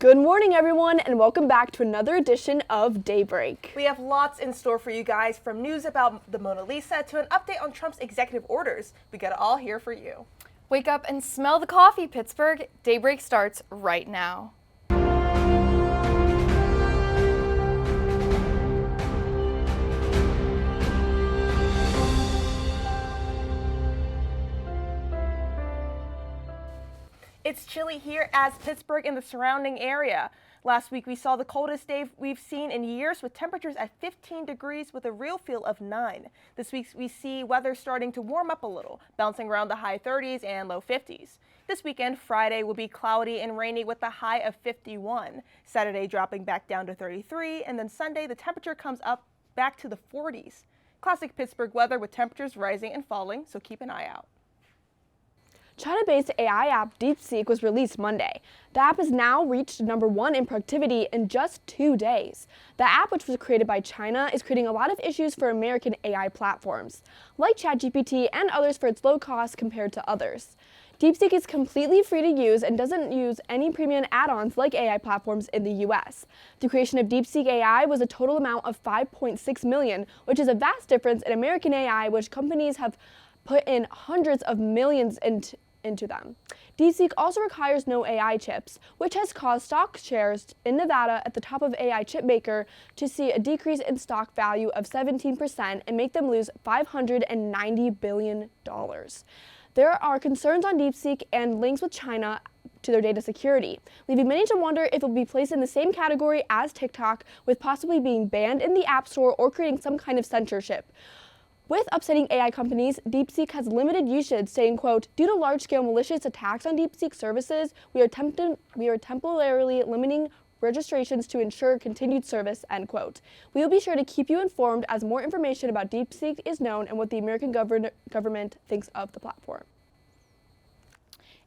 Good morning, everyone, and welcome back to another edition of Daybreak. We have lots in store for you guys, from news about the Mona Lisa to an update on Trump's executive orders. We got it all here for you. Wake up and smell the coffee, Pittsburgh. Daybreak starts right now. It's chilly here as Pittsburgh and the surrounding area. Last week we saw the coldest day we've seen in years, with temperatures at 15 degrees with a real feel of 9. This week we see weather starting to warm up a little, bouncing around the high 30s and low 50s. This weekend, Friday, will be cloudy and rainy with a high of 51. Saturday dropping back down to 33, and then Sunday the temperature comes up back to the 40s. Classic Pittsburgh weather with temperatures rising and falling, so keep an eye out. China-based AI app DeepSeek was released Monday. The app has now reached #1 in productivity in just 2 days. The app, which was created by China, is creating a lot of issues for American AI platforms, like ChatGPT and others, for its low cost compared to others. DeepSeek is completely free to use and doesn't use any premium add-ons like AI platforms in the US. The creation of DeepSeek AI was a total amount of $5.6 million, which is a vast difference in American AI, which companies have put in hundreds of millions into them. DeepSeek also requires no AI chips, which has caused stock shares in Nevada at the top of AI chip maker to see a decrease in stock value of 17% and make them lose $590 billion. There are concerns on DeepSeek and links with China to their data security, leaving many to wonder if it will be placed in the same category as TikTok, with possibly being banned in the App Store or creating some kind of censorship. With upsetting AI companies, DeepSeek has limited usage, saying, quote, "Due to large-scale malicious attacks on DeepSeek services, we are temporarily limiting registrations to ensure continued service," end quote. We will be sure to keep you informed as more information about DeepSeek is known and what the American government thinks of the platform.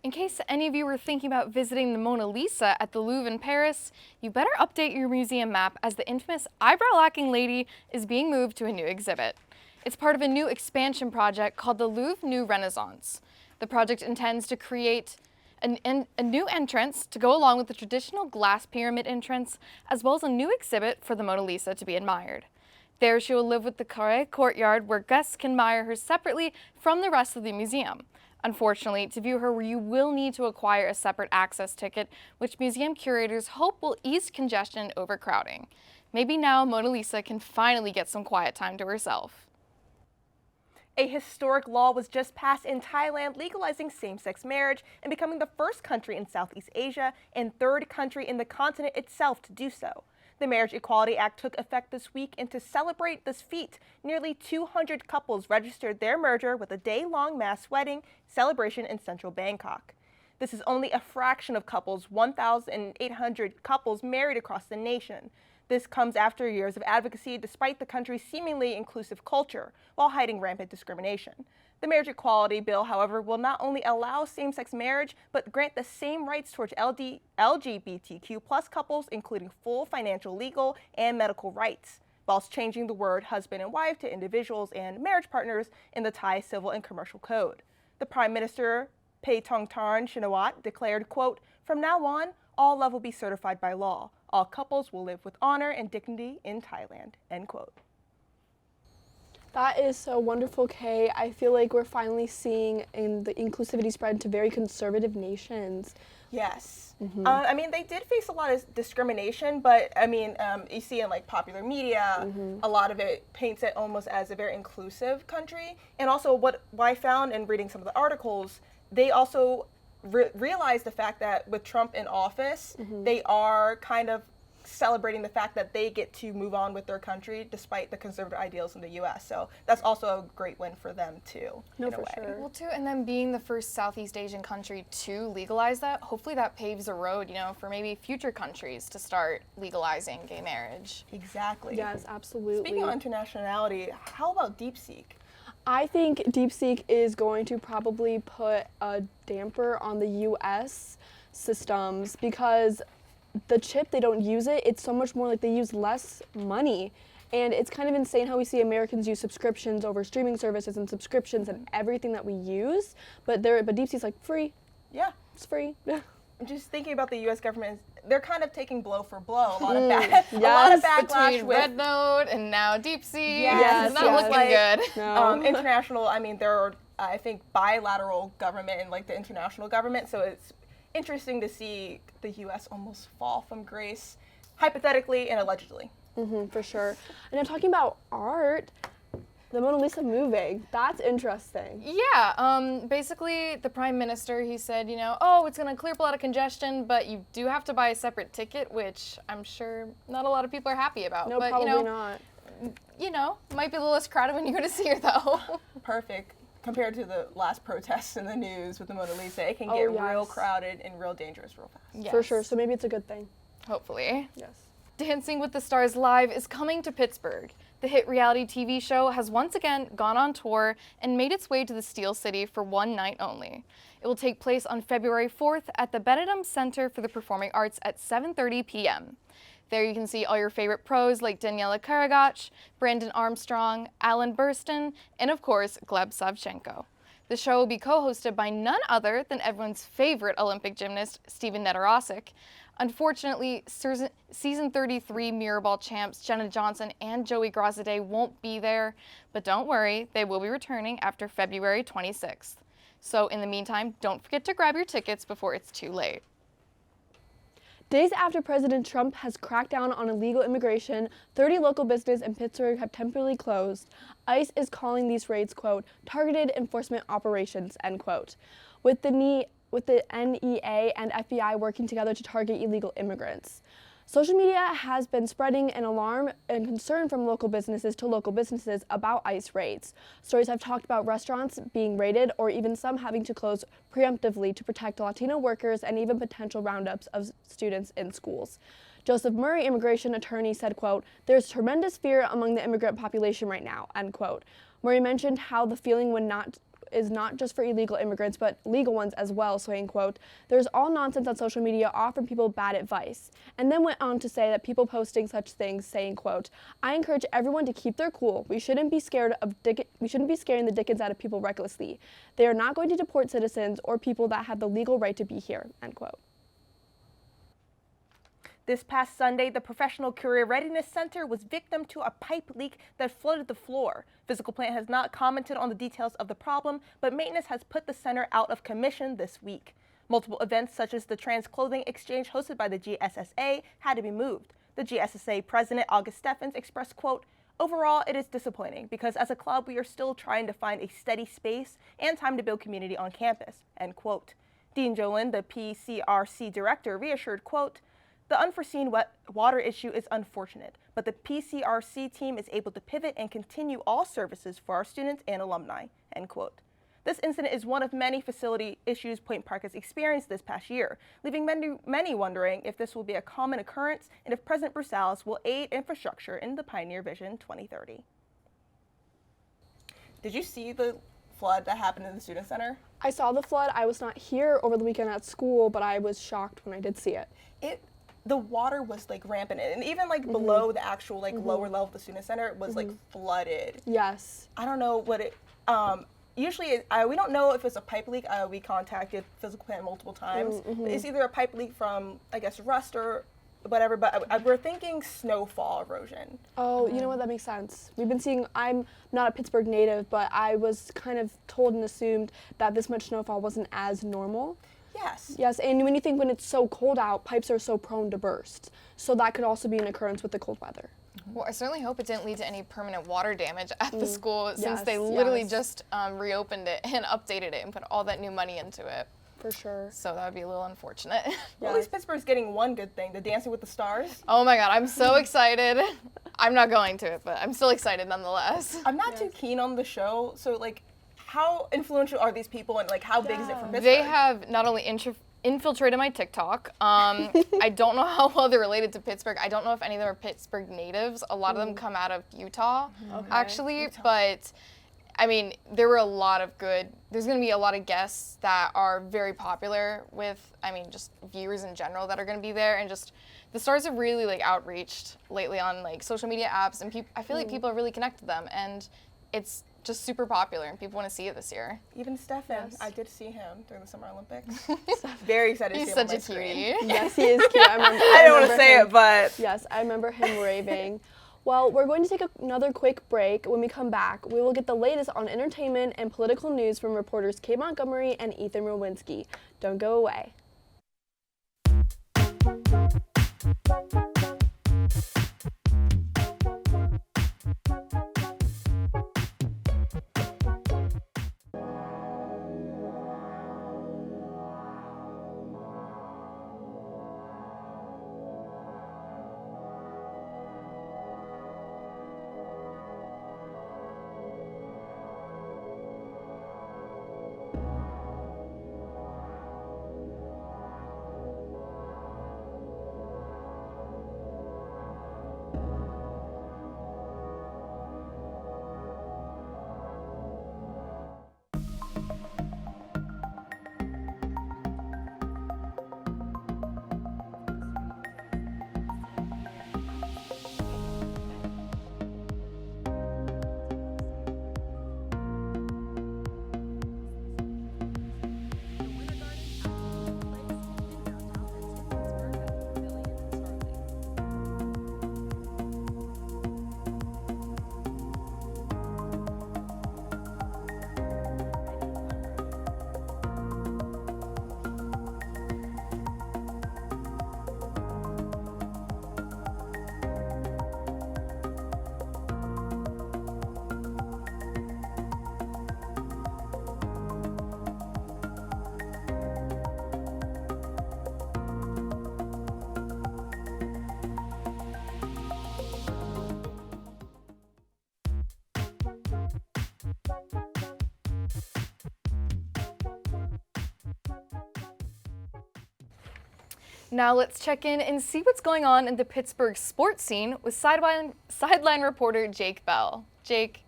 In case any of you were thinking about visiting the Mona Lisa at the Louvre in Paris, you better update your museum map, as the infamous eyebrow-lacking lady is being moved to a new exhibit. It's part of a new expansion project called the Louvre New Renaissance. The project intends to create a new entrance to go along with the traditional glass pyramid entrance, as well as a new exhibit for the Mona Lisa to be admired. There she will live with the Carré courtyard, where guests can admire her separately from the rest of the museum. Unfortunately, to view her, you will need to acquire a separate access ticket, which museum curators hope will ease congestion and overcrowding. Maybe now Mona Lisa can finally get some quiet time to herself. A historic law was just passed in Thailand, legalizing same-sex marriage and becoming the first country in Southeast Asia and third country in the continent itself to do so. The Marriage Equality Act took effect this week, and to celebrate this feat, nearly 200 couples registered their merger with a day-long mass wedding celebration in central Bangkok. This is only a fraction of 1,800 couples married across the nation. This comes after years of advocacy despite the country's seemingly inclusive culture, while hiding rampant discrimination. The marriage equality bill, however, will not only allow same-sex marriage, but grant the same rights towards LGBTQ+ couples, including full financial, legal, and medical rights, whilst changing the word husband and wife to individuals and marriage partners in the Thai Civil and Commercial Code. The Prime Minister, Paetongtarn Shinawatra, declared, quote, "From now on, all love will be certified by law. All couples will live with honor and dignity in Thailand," end quote. That is so wonderful, Kay. I feel like we're finally seeing the inclusivity spread to very conservative nations. Yes. I mean, they did face a lot of discrimination, but I mean, you see in like popular media, a lot of it paints it almost as a very inclusive country. And also what I found in reading some of the articles, they also realize the fact that with Trump in office, they are kind of celebrating the fact that they get to move on with their country despite the conservative ideals in the U.S. So that's also a great win for them too. No, in a for way. sure. Well, too, and then being the first Southeast Asian country to legalize that, hopefully that paves the road, for maybe future countries to start legalizing gay marriage. Exactly. Yes, absolutely. Speaking of internationality, how about DeepSeek? I think DeepSeek is going to probably put a damper on the U.S. systems, because the chip, they don't use it. It's so much more like they use less money. And it's kind of insane how we see Americans use subscriptions over streaming services and subscriptions and everything that we use. But DeepSeek's like, free. Yeah. It's free. just thinking about the U.S. government, they're kind of taking blow for blow. A lot of backlash Between with Red Note and now Deep Sea. Yes, It's not yes. looking good. No. international. I mean, there are I think bilateral government and like the international government. So it's interesting to see the U.S. almost fall from grace, hypothetically and allegedly. For sure. And I'm talking about art. The Mona Lisa moving. That's interesting. Yeah, basically the Prime Minister, he said, oh, it's going to clear up a lot of congestion, but you do have to buy a separate ticket, which I'm sure not a lot of people are happy about. No, but, probably not. Might be a little less crowded when you go to see her, though. Perfect. Compared to the last protests in the news with the Mona Lisa, it can get real crowded and real dangerous real fast. Yes. For sure. So maybe it's a good thing. Hopefully. Yes. Dancing with the Stars Live is coming to Pittsburgh. The hit reality TV show has once again gone on tour and made its way to the Steel City for one night only. It will take place on February 4th at the Benedum Center for the Performing Arts at 7:30 p.m. There you can see all your favorite pros like Daniela Karagach, Brandon Armstrong, Alan Burston, and of course, Gleb Savchenko. The show will be co-hosted by none other than everyone's favorite Olympic gymnast, Steven Nedorosik. Unfortunately, season 33 Mirrorball champs Jenna Johnson and Joey Grossaday won't be there, but don't worry, they will be returning after February 26th. So in the meantime, don't forget to grab your tickets before it's too late. Days after President Trump has cracked down on illegal immigration, 30 local businesses in Pittsburgh have temporarily closed. ICE is calling these raids, quote, targeted enforcement operations, end quote. With the NEA and FBI working together to target illegal immigrants. Social media has been spreading an alarm and concern from local businesses to local businesses about ICE raids. Stories have talked about restaurants being raided or even some having to close preemptively to protect Latino workers and even potential roundups of students in schools. Joseph Murray, immigration attorney, said, quote, there's tremendous fear among the immigrant population right now, end quote. Murray mentioned how the feeling is not just for illegal immigrants, but legal ones as well, saying, quote, there's all nonsense on social media offering people bad advice. And then went on to say that people posting such things saying, quote, I encourage everyone to keep their cool. We shouldn't be scaring the dickens out of people recklessly. They are not going to deport citizens or people that have the legal right to be here, end quote. This past Sunday, the Professional Career Readiness Center was victim to a pipe leak that flooded the floor. Physical Plant has not commented on the details of the problem, but maintenance has put the center out of commission this week. Multiple events such as the trans clothing exchange hosted by the GSSA had to be moved. The GSSA president, August Steffens, expressed, quote, overall, it is disappointing because as a club, we are still trying to find a steady space and time to build community on campus, end quote. Dean Jolin, the PCRC director, reassured, quote, the unforeseen water issue is unfortunate, but the PCRC team is able to pivot and continue all services for our students and alumni, end quote. This incident is one of many facility issues Point Park has experienced this past year, leaving many wondering if this will be a common occurrence and if President Brusalis will aid infrastructure in the Pioneer Vision 2030. Did you see the flood that happened in the Student Center? I saw the flood. I was not here over the weekend at school, but I was shocked when I did see it. The water was like rampant, and even like below the actual like lower level of the Student Center, it was like flooded. Yes. I don't know what it. Usually, we don't know if it's a pipe leak. We contacted Physical Plant multiple times. It's either a pipe leak from, I guess, rust or whatever, but we're thinking snowfall erosion. Oh, you know what? That makes sense. We've been seeing, I'm not a Pittsburgh native, but I was kind of told and assumed that this much snowfall wasn't as normal. Yes. Yes, and when you think when it's so cold out, pipes are so prone to burst. So that could also be an occurrence with the cold weather. Well, I certainly hope it didn't lead to any permanent water damage at the school since they literally just reopened it and updated it and put all that new money into it. For sure. So that would be a little unfortunate. Well, at least Pittsburgh's getting one good thing, the Dancing with the Stars. Oh my God, I'm so excited. I'm not going to it, but I'm still excited nonetheless. I'm not too keen on the show, so like, how influential are these people and like how big is it for Pittsburgh? They have not only infiltrated my TikTok. I don't know how well they're related to Pittsburgh. I don't know if any of them are Pittsburgh natives. A lot of them come out of Utah, actually. But I mean, there's going to be a lot of guests that are very popular with, just viewers in general that are going to be there. And just the stars have really like outreached lately on like social media apps. And I feel like people are really connected to them. And it's just super popular and people want to see it this year. Even Stefan, Yes. I did see him during the Summer Olympics. Very excited to He's see him on such my a screen. cutie. Yes, he is cute. I don't want to remember say him. it, but Yes, I remember him raving. Well, we're going to take another quick break. When we come back, we will get the latest on entertainment and political news from reporters Kate Montgomery and Ethan Rowinski. Don't go away. Now let's check in and see what's going on in the Pittsburgh sports scene with sideline reporter Jake Bell. Jake.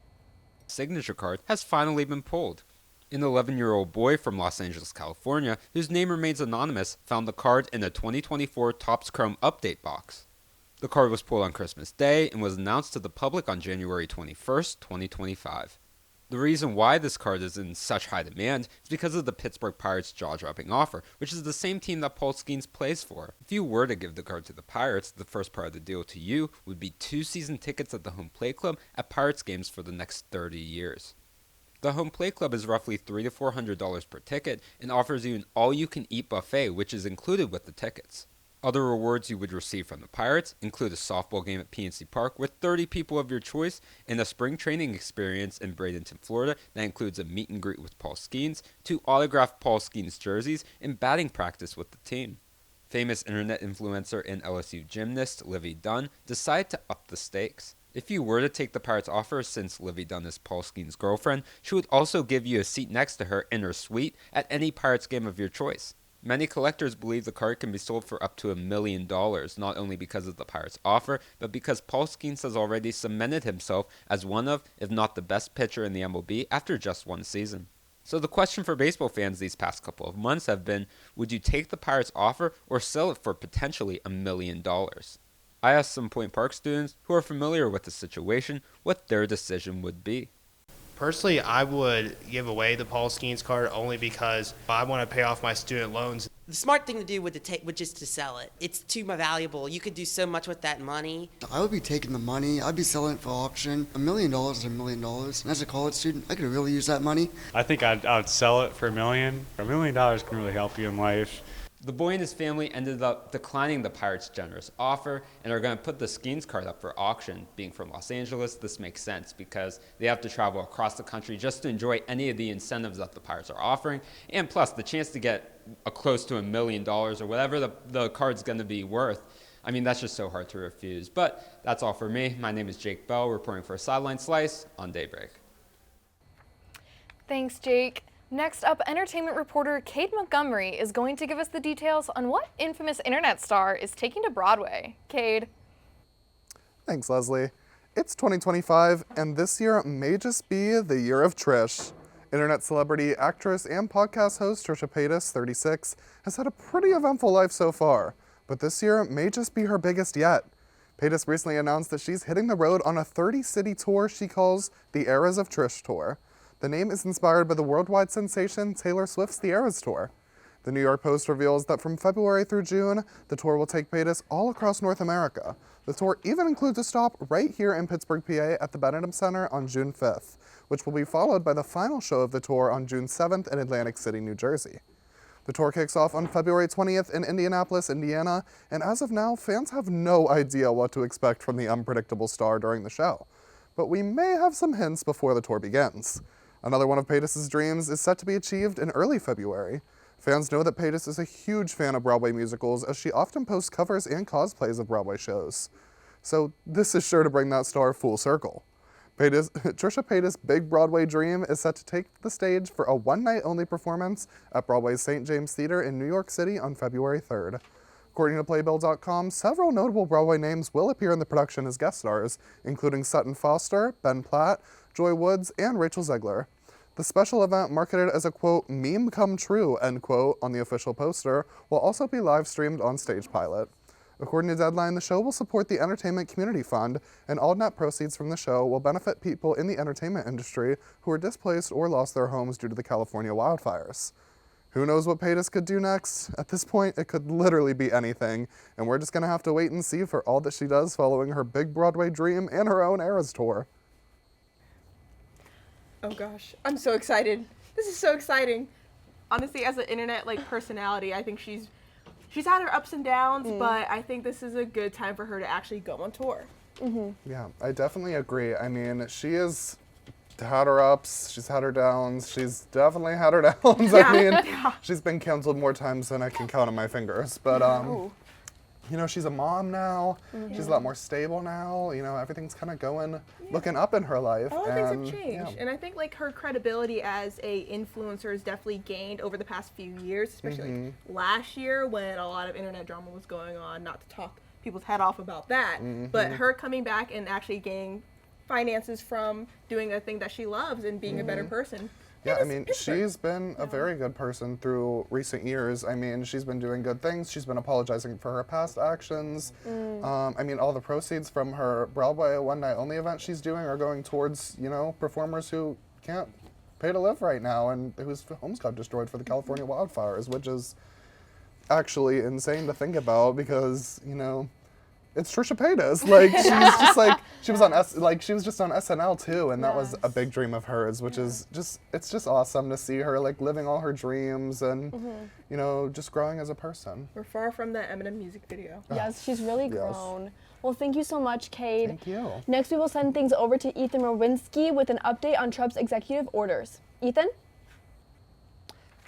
Signature card has finally been pulled. An 11-year-old boy from Los Angeles, California, whose name remains anonymous, found the card in a 2024 Topps Chrome update box. The card was pulled on Christmas Day and was announced to the public on January 21st, 2025. The reason why this card is in such high demand is because of the Pittsburgh Pirates' jaw-dropping offer, which is the same team that Paul Skeens plays for. If you were to give the card to the Pirates, the first part of the deal to you would be 2 season tickets at the Home Plate Club at Pirates games for the next 30 years. The Home Plate Club is roughly $300 to $400 per ticket and offers you an all-you-can-eat buffet, which is included with the tickets. Other rewards you would receive from the Pirates include a softball game at PNC Park with 30 people of your choice and a spring training experience in Bradenton, Florida that includes a meet and greet with Paul Skeens, 2 autographed Paul Skeens jerseys, and batting practice with the team. Famous internet influencer and LSU gymnast Livy Dunn decided to up the stakes. If you were to take the Pirates' offer, since Livy Dunn is Paul Skeens' girlfriend, she would also give you a seat next to her in her suite at any Pirates game of your choice. Many collectors believe the card can be sold for up to $1 million, not only because of the Pirates' offer, but because Paul Skeens has already cemented himself as one of, if not the best pitcher in the MLB after just 1 season. So the question for baseball fans these past couple of months have been, would you take the Pirates' offer or sell it for potentially $1 million? I asked some Point Park students who are familiar with the situation what their decision would be. Personally, I would give away the Paul Skeens card only because I want to pay off my student loans. The smart thing to do would just to sell it. It's too valuable. You could do so much with that money. I would be taking the money. I'd be selling it for auction. $1 million is $1 million. And as a college student, I could really use that money. I think I'd sell it for $1 million. $1 million can really help you in life. The boy and his family ended up declining the Pirates' generous offer and are going to put the Skeens card up for auction. Being from Los Angeles, this makes sense because they have to travel across the country just to enjoy any of the incentives that the Pirates are offering. And plus, the chance to get close to $1 million or whatever the card's going to be worth. I mean, that's just so hard to refuse. But that's all for me. My name is Jake Bell, reporting for Sideline Slice on Daybreak. Thanks, Jake. Next up, entertainment reporter Kate Montgomery is going to give us the details on what infamous internet star is taking to Broadway. Cade. Thanks, Leslie. It's 2025, and this year may just be the year of Trish. Internet celebrity, actress, and podcast host Trisha Paytas, 36, has had a pretty eventful life so far, but this year may just be her biggest yet. Paytas recently announced that she's hitting the road on a 30-city tour she calls the Eras of Trish Tour. The name is inspired by the worldwide sensation Taylor Swift's The Eras Tour. The New York Post reveals that from February through June, the tour will take Paytas all across North America. The tour even includes a stop right here in Pittsburgh, PA at the Benedum Center on June 5th, which will be followed by the final show of the tour on June 7th in Atlantic City, New Jersey. The tour kicks off on February 20th in Indianapolis, Indiana, and as of now, fans have no idea what to expect from the unpredictable star during the show. But we may have some hints before the tour begins. Another one of Paytas' dreams is set to be achieved in early February. Fans know that Paytas is a huge fan of Broadway musicals, as she often posts covers and cosplays of Broadway shows. So this is sure to bring that star full circle. Trisha Paytas' big Broadway dream is set to take the stage for a one-night-only performance at Broadway's St. James Theater in New York City on February 3rd. According to Playbill.com, several notable Broadway names will appear in the production as guest stars, including Sutton Foster, Ben Platt, Joy Woods, and Rachel Zegler. The special event, marketed as a, quote, meme come true, end quote, on the official poster, will also be live-streamed on Stage Pilot. According to Deadline, the show will support the Entertainment Community Fund, and all net proceeds from the show will benefit people in the entertainment industry who were displaced or lost their homes due to the California wildfires. Who knows what Paytas could do next? At this point, it could literally be anything, and we're just going to have to wait and see for all that she does following her big Broadway dream and her own Eras tour. Oh gosh, I'm so excited. This is so exciting. Honestly, as an internet personality, I think she's had her ups and downs, but I think this is a good time for her to actually go on tour. Yeah, I definitely agree. I mean, she has had her ups, she's had her downs, she's definitely had her downs. I mean, she's been canceled more times than I can count on my fingers. But, you know, she's a mom now, she's a lot more stable now, you know, everything's kind of looking up in her life. All things have changed, and I think her credibility as a influencer has definitely gained over the past few years, especially last year when a lot of internet drama was going on, not to talk people's head off about that, but her coming back and actually gaining finances from doing a thing that she loves and being a better person. Yeah, I mean, she's been a very good person through recent years. I mean, she's been doing good things. She's been apologizing for her past actions. I mean, all the proceeds from her Broadway One Night Only event she's doing are going towards, you know, performers who can't pay to live right now and whose homes got destroyed for the California wildfires, which is actually insane to think about because, you know, it's Trisha Paytas. She was just on SNL too, and that was a big dream of hers, which is it's just awesome to see her living all her dreams and you know, just growing as a person. We're far from the Eminem music video. Yes, she's really grown. Well, thank you so much, Cade. Thank you. Next, we will send things over to Ethan Rowinski with an update on Trump's executive orders. Ethan?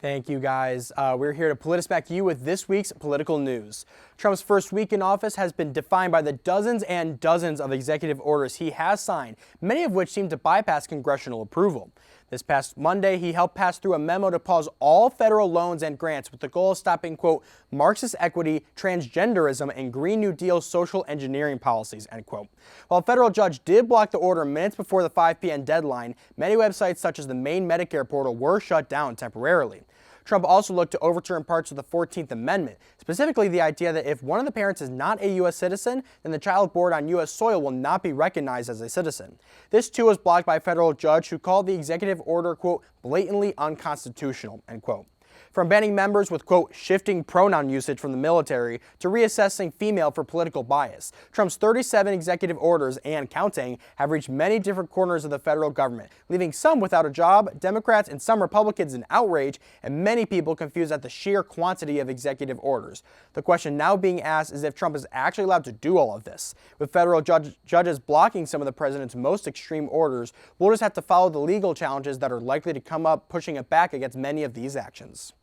Thank you, guys. We're here to PolitiSpec you with this week's political news. Trump's first week in office has been defined by the dozens and dozens of executive orders he has signed, many of which seem to bypass congressional approval. This past Monday, he helped pass through a memo to pause all federal loans and grants with the goal of stopping, quote, Marxist equity, transgenderism, and Green New Deal social engineering policies, end quote. While a federal judge did block the order minutes before the 5 p.m. deadline, many websites such as the main Medicare portal were shut down temporarily. Trump also looked to overturn parts of the 14th Amendment, specifically the idea that if one of the parents is not a U.S. citizen, then the child born on U.S. soil will not be recognized as a citizen. This, too, was blocked by a federal judge who called the executive order, quote, blatantly unconstitutional, end quote. From banning members with, quote, shifting pronoun usage from the military to reassessing female for political bias, Trump's 37 executive orders and counting have reached many different corners of the federal government, leaving some without a job, Democrats and some Republicans in outrage, and many people confused at the sheer quantity of executive orders. The question now being asked is if Trump is actually allowed to do all of this. With federal judges blocking some of the president's most extreme orders, we'll just have to follow the legal challenges that are likely to come up, pushing it back against many of these actions.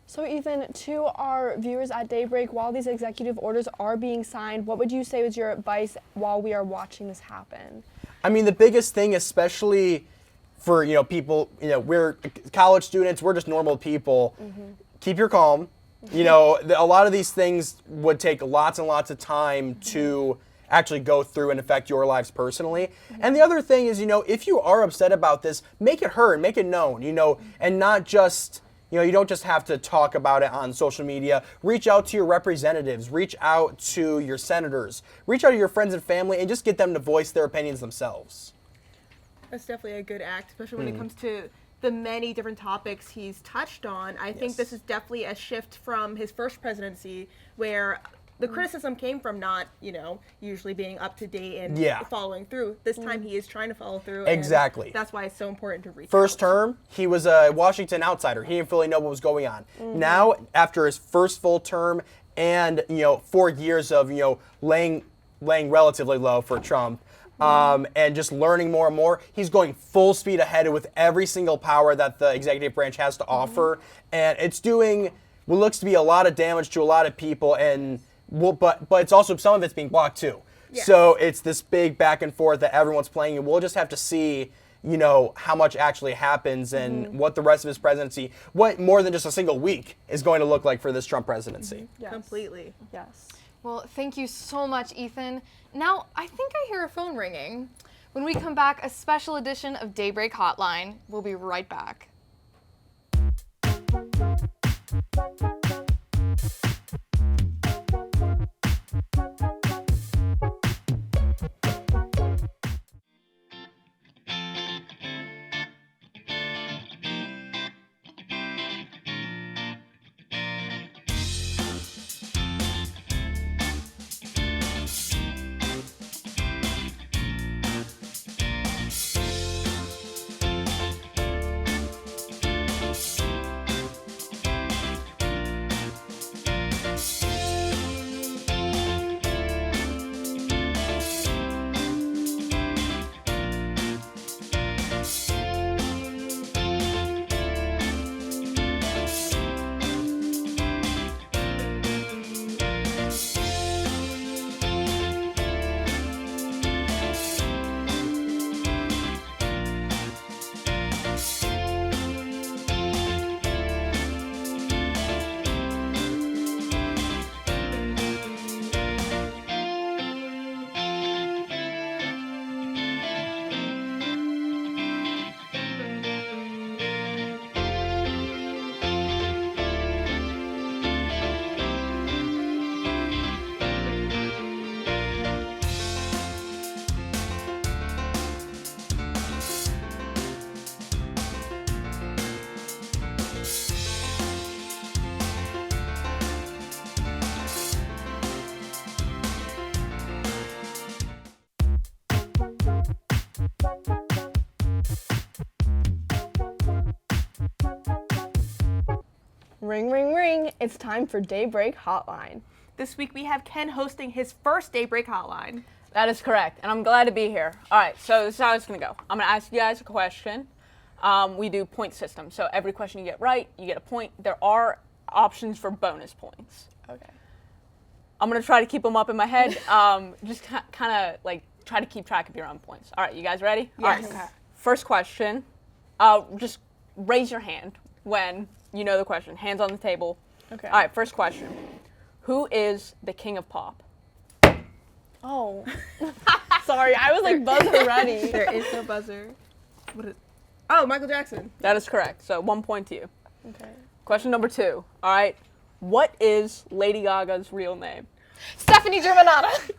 So Ethan, to our viewers at Daybreak, while these executive orders are being signed, what would you say was your advice while we are watching this happen? I mean, the biggest thing, especially for, you know, people, you know, we're college students, we're just normal people, keep your calm. You know, a lot of these things would take lots and lots of time to actually go through and affect your lives personally. And the other thing is, you know, if you are upset about this, make it heard, make it known, you know, and not just, You know, you don't just have to talk about it on social media. Reach out to your representatives, reach out to your senators, reach out to your friends and family, and just get them to voice their opinions themselves. That's definitely a good act, especially when it comes to the many different topics he's touched on. I think this is definitely a shift from his first presidency, where the criticism came from not, usually being up to date and following through. This time he is trying to follow through. Exactly. And that's why it's so important to reach First out. term, he was a Washington outsider. He didn't really know what was going on. Now, after his first full term and, 4 years of, laying relatively low for Trump, and just learning more and more, he's going full speed ahead with every single power that the executive branch has to offer. And it's doing what looks to be a lot of damage to a lot of people, and but it's also, some of it's being blocked too. Yes. So it's this big back and forth that everyone's playing, and we'll just have to see, how much actually happens and what the rest of his presidency, what more than just a single week is going to look like for this Trump presidency. Yes. Completely. Yes. Well, thank you so much, Ethan. Now, I think I hear a phone ringing. When we come back, a special edition of Daybreak Hotline. We'll be right back. Ring, ring, ring. It's time for Daybreak Hotline. This week we have Ken hosting his first Daybreak Hotline. That is correct, and I'm glad to be here. All right, so this is how it's going to go. I'm going to ask you guys a question. We do point system, so every question you get right, you get a point. There are options for bonus points. Okay. I'm going to try to keep them up in my head. Just kind of like try to keep track of your own points. All right, you guys ready? Yes. All right. Okay. First question. Just raise your hand when you know the question. Hands on the table. Okay. All right, first question. Who is the king of pop? Oh. Sorry, I was like buzzer ready. There is no buzzer. Oh, Michael Jackson. That is correct. So 1 point to you. Okay. Question number 2. All right. What is Lady Gaga's real name? Stephanie Germanata.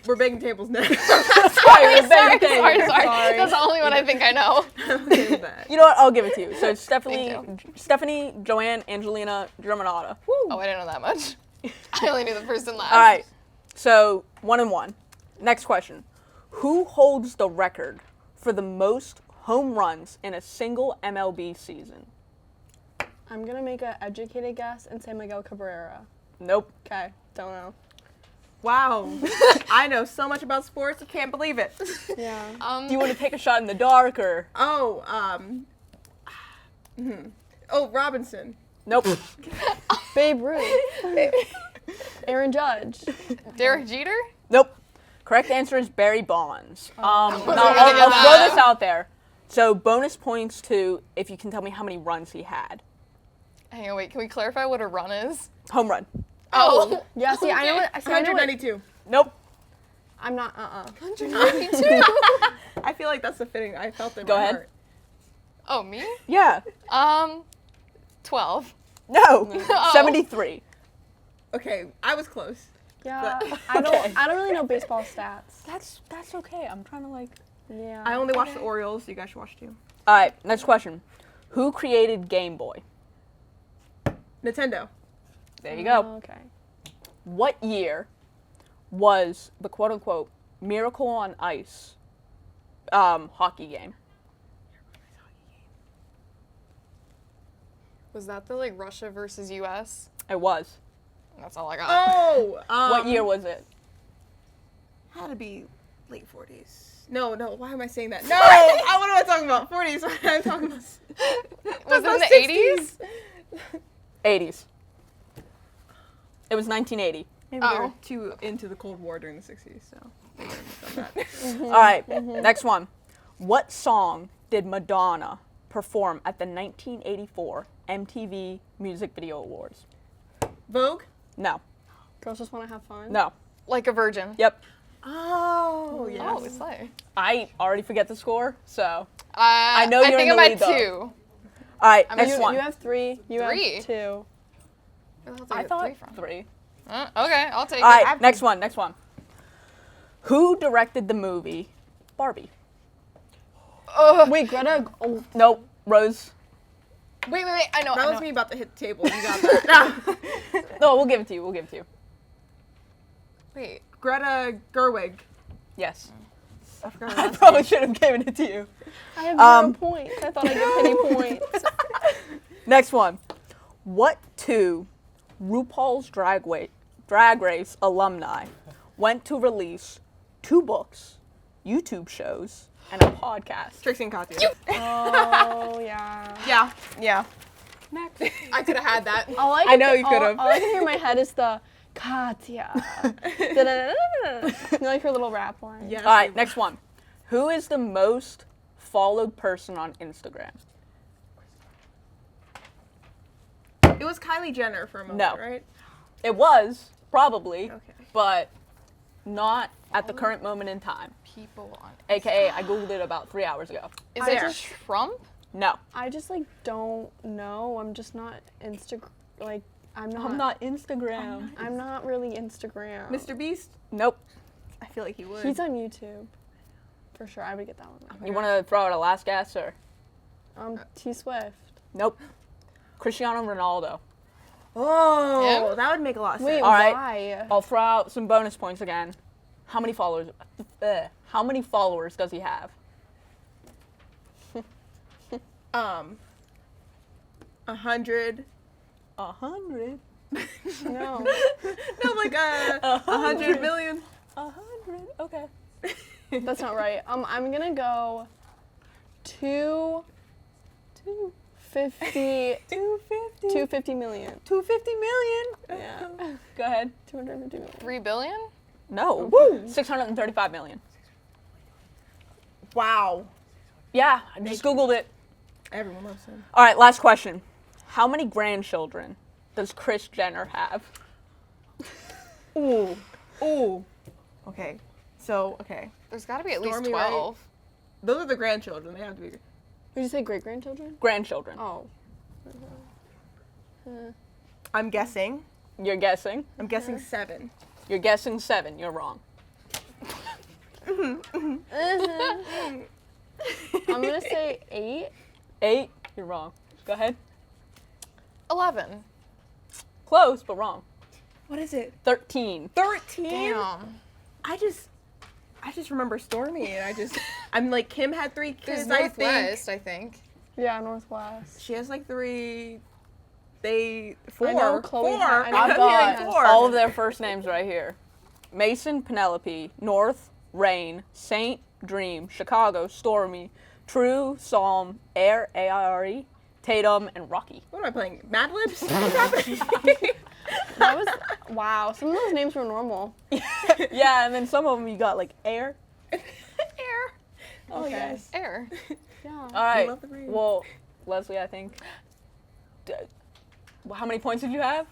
We're begging tables now. sorry. Sorry. That's the only one I think I know. Okay with that. You know what? I'll give it to you. So it's Thank Stephanie Joanne Angelina Germanata. Oh, I didn't know that much. I only knew the first and last. All right. So 1-1. Next question. Who holds the record for the most home runs in a single MLB season? I'm gonna make an educated guess and say Miguel Cabrera. Nope. Okay, don't know. Wow. I know so much about sports, I can't believe it. Yeah. Do you want to take a shot in the dark or? Oh, Robinson. Nope. Babe Ruth. Aaron Judge. Derek Jeter? Nope. Correct answer is Barry Bonds. Now, gonna get I'll that. throw this out there. So bonus points to if you can tell me how many runs he had. Hang on, wait, can we clarify what a run is? Home run. Oh. Yeah, see, I know what. See, I know what 192. Nope. I'm not. 192. I feel like that's the fitting. I felt it in Go my ahead. heart. Oh, me? Yeah. 12. No, Oh. 73. Okay, I was close. Yeah, But- I don't. okay. I don't really know baseball stats. That's okay. I'm trying to like. Yeah. I only watched the Orioles. You guys should watch too. All right, next question. Who created Game Boy? Nintendo. There you go. Okay. What year was the quote-unquote Miracle on Ice hockey game? Was that the like Russia versus US? It was. That's all I got. Oh, What year was it? Had to be late 40s. No, why am I saying that? No, what am I talking about? 40s. I'm talking about. Was it in the 80s? 80s. It was 1980. Maybe they were too into the Cold War during the 60s, so they wouldn't have done that. All right, next one. What song did Madonna perform at the 1984 MTV Music Video Awards? Vogue? No. Girls just want to have fun. No. Like a virgin. Yep. Oh, yes. Oh, it's like. I already forget the score, so. I know you're I think in the I'm lead, at though. 2. All right, I mean, next one. You have 3. You 3? have 2. Where the hell did I get thought 3 from? 3. Okay, I'll take All it. right, next one. Who directed the movie Barbie? Wait, Greta. Oh, Nope, Rose. Wait. I know. That was me about to hit the table. You got that. No, we'll give it to you. Wait. Greta Gerwig. Yes. I forgot her I last probably should have given it to you. I have 0 points. I thought I'd get penny points. Next one. What two RuPaul's Drag Race alumni went to release 2 books, YouTube shows, and a podcast? Trixie and Katya. Oh yeah. Yeah. Next. I could have had that. All I know you all- could've. All I can hear in my head is the Katya. Da-da-da-da-da. You know, like her little rap line. Yes. All right, next one. Who is the most followed person on Instagram? It was Kylie Jenner for a moment, No. right? It was, probably, Okay. but not at the current moment in time. People on. AKA, I Googled it about 3 hours ago. Is I it just- Trump? No. I just like don't know. I'm just not like I'm not. I'm not Instagram. I'm not really Instagram. Mr. Beast? Nope. I feel like he would. He's on YouTube. For sure, I would get that one. You want to throw out a last guess, or? T Swift. Nope. Cristiano Ronaldo. Oh, Him? that would make a lot of sense. Wait, All right. why? I'll throw out some bonus points again. How many followers? How many followers does he have? 100. 100. No. No, like 100 million. 100. Okay. That's not right. I'm gonna go 250 250 million. 250 million. Yeah. Go ahead. 250 million. 3 billion? No. 635 million. Wow. Yeah, I just Googled it. Everyone loves him. All right, last question. How many grandchildren does Kris Jenner have? Ooh. Okay. So, okay. There's got to be at least Stormy, right? 12. Those are the grandchildren. They have to be. Did you say great grandchildren? Grandchildren. Oh. I'm guessing. You're guessing. I'm guessing 7. You're guessing 7. You're wrong. I'm gonna say 8. 8. You're wrong. Go ahead. 11. Close, but wrong. What is it? 13. 13? Damn. I just remember Stormy, and I'm like, Kim had 3 There's kids, I think. Northwest, I think. Yeah, Northwest. She has like 3. They 4. I know Chloe 4. had- I know I've I'm got hearing 4. all of their first names right here. Mason, Penelope, North, Rain, Saint, Dream, Chicago, Stormy, True, Psalm, Air, A-I-R-E, Tatum, and Rocky. What am I playing? Mad Libs? What's happening? That was wow. Some of those names were normal. Yeah, and then some of them you got like Air. Air. Oh, Okay. yes. Air. Yeah. All right. love the rain. Well, Leslie, I think. How many points did you have?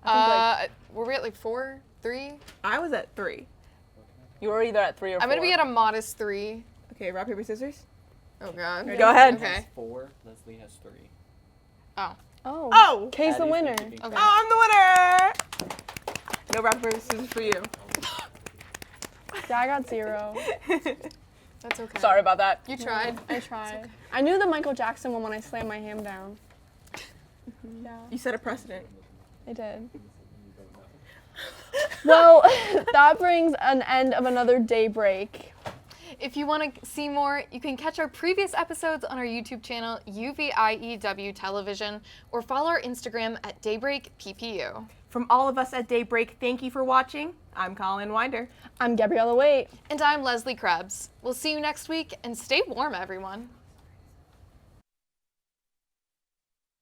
I Were we at like 4, 3? I was at 3. think you were either at 3 or 4. I'm going to be at a modest 3. Okay, rock, paper, scissors. Oh, God. Go ahead. Okay. 4. Leslie has 3. Oh. Oh. Oh! Kay's the winner. Okay. Oh, I'm the winner! No rock, paper, scissors for you. Yeah, I got 0. That's okay. Sorry about that. You tried. I tried. I knew the Michael Jackson one when I slammed my hand down. Yeah, You set a precedent. I did. Well, that brings an end of another Daybreak. If you want to see more, you can catch our previous episodes on our YouTube channel, UVIEW Television, or follow our Instagram at Daybreak PPU. From all of us at Daybreak, thank you for watching. I'm Colin Winder. I'm Gabriella Waite. And I'm Leslie Krebs. We'll see you next week, and stay warm, everyone.